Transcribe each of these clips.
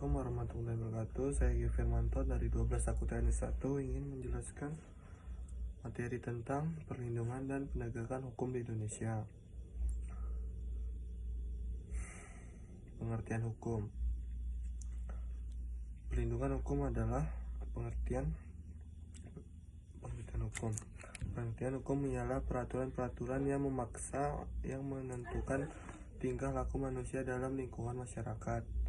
Assalamualaikum warahmatullahi wabarakatuh. Saya Gi Firmanto dari 12 Aku Teknik 1 ingin menjelaskan materi tentang perlindungan dan penegakan hukum di Indonesia. Pengertian hukum. Perlindungan hukum adalah pengertian hukum. Pengertian hukum ialah peraturan-peraturan yang memaksa yang menentukan tingkah laku manusia dalam lingkungan masyarakat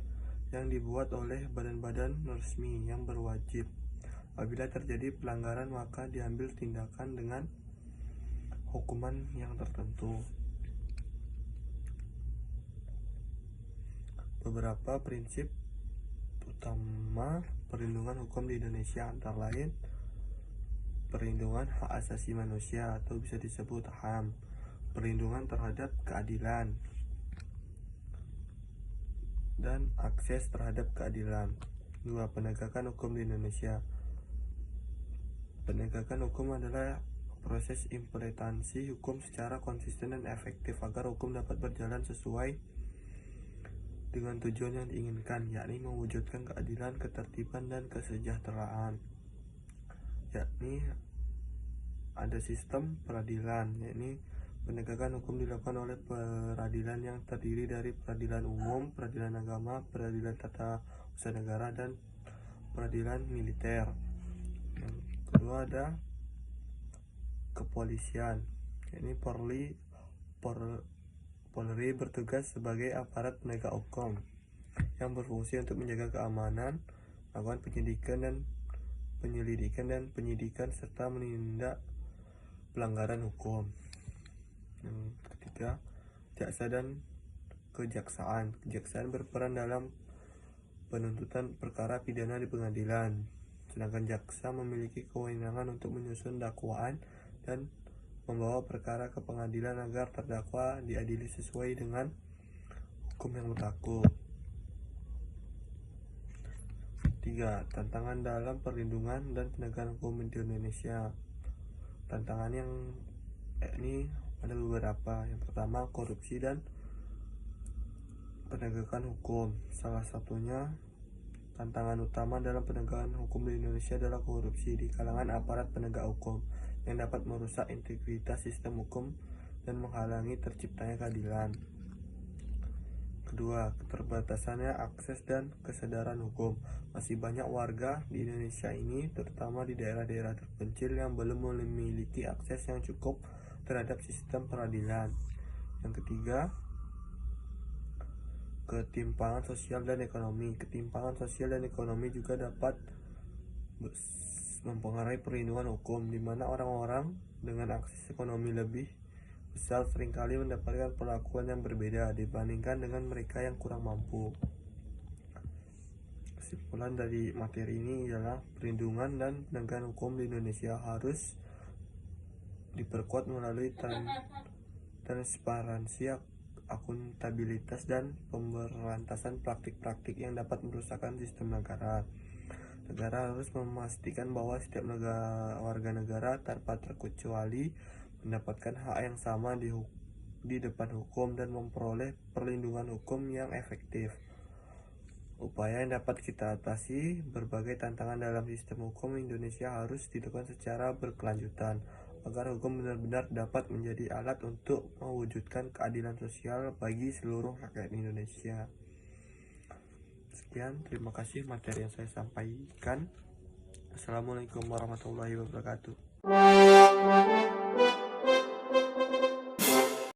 yang dibuat oleh badan-badan resmi yang berwajib. Apabila terjadi pelanggaran maka diambil tindakan dengan hukuman yang tertentu. Beberapa prinsip utama perlindungan hukum di Indonesia antara lain perlindungan hak asasi manusia atau bisa disebut HAM, perlindungan terhadap keadilan, dan akses terhadap keadilan. 2. Penegakan hukum di Indonesia. Penegakan hukum adalah proses implementasi hukum secara konsisten dan efektif agar hukum dapat berjalan sesuai dengan tujuan yang diinginkan, yakni mewujudkan keadilan, ketertiban, dan kesejahteraan. Yakni ada sistem peradilan, yakni penegakan hukum dilakukan oleh peradilan yang terdiri dari peradilan umum, peradilan agama, peradilan tata usaha negara, dan peradilan militer. Yang kedua ada kepolisian, yakni Polri bertugas sebagai aparat penegak hukum yang berfungsi untuk menjaga keamanan, melakukan penyelidikan dan penyidikan serta menindak pelanggaran hukum. Yang ketiga, jaksa dan kejaksaan. Kejaksaan berperan dalam penuntutan perkara pidana di pengadilan, sedangkan jaksa memiliki kewenangan untuk menyusun dakwaan dan membawa perkara ke pengadilan agar terdakwa diadili sesuai dengan hukum yang berlaku. 3. Tantangan dalam perlindungan dan penegakan hukum di Indonesia. Tantangan yang ini ada beberapa. Yang pertama, korupsi dan penegakan hukum. Salah satunya tantangan utama dalam penegakan hukum di Indonesia adalah korupsi di kalangan aparat penegak hukum yang dapat merusak integritas sistem hukum dan menghalangi terciptanya keadilan. Kedua, keterbatasannya akses dan kesadaran hukum. Masih banyak warga di Indonesia ini, terutama di daerah-daerah terpencil, yang belum memiliki akses yang cukup terhadap sistem peradilan. Yang ketiga, ketimpangan sosial dan ekonomi. Ketimpangan sosial dan ekonomi juga dapat mempengaruhi perlindungan hukum, di mana orang-orang dengan akses ekonomi lebih besar seringkali mendapatkan perlakuan yang berbeda dibandingkan dengan mereka yang kurang mampu. Kesimpulan dari materi ini adalah perlindungan dan penegakan hukum di Indonesia harus diperkuat melalui transparansi, akuntabilitas, dan pemberantasan praktik-praktik yang dapat merusakkan sistem negara. Negara harus memastikan bahwa setiap warga negara tanpa terkecuali mendapatkan hak yang sama di depan hukum dan memperoleh perlindungan hukum yang efektif. Upaya yang dapat kita atasi berbagai tantangan dalam sistem hukum Indonesia harus dilakukan secara berkelanjutan agar hukum benar-benar dapat menjadi alat untuk mewujudkan keadilan sosial bagi seluruh rakyat Indonesia. Sekian, terima kasih materi yang saya sampaikan. Assalamualaikum warahmatullahi wabarakatuh.